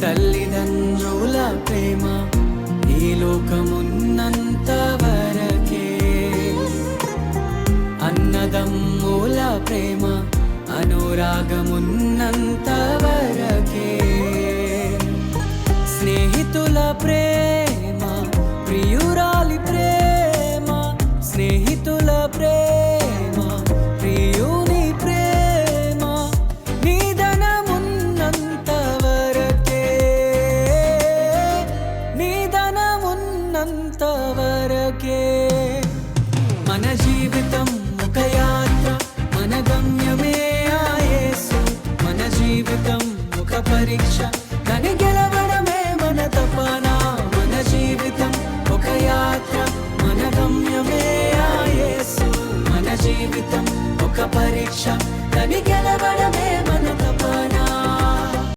తల్లిదండ్రుల ప్రేమ ఈ లోకమున్నంత వరకే, అన్నదమ్ముల ప్రేమ అనురాగమున్నంత వరకే, స్నేహితుల ప్రేమ ప్రియురాలి ప్రేమ, స్నేహితుల ప్రేమ ప్రియుని ప్రేమ నిధనమున్నంత వరకే, నిధనమున్నంత వరకే. మన జీవితం ఒక యాత్ర, మన గమ్యమే ఆ యేసు. మన జీవితం ఒక పరీక్ష, దాన్ని గెలవడమే మన తపన. మన జీవితం ఒక యాత్ర, మన గమ్యమే ఆ యేసు. మన జీవితం ఒక పరీక్ష, దాన్ని గెలవడమే మన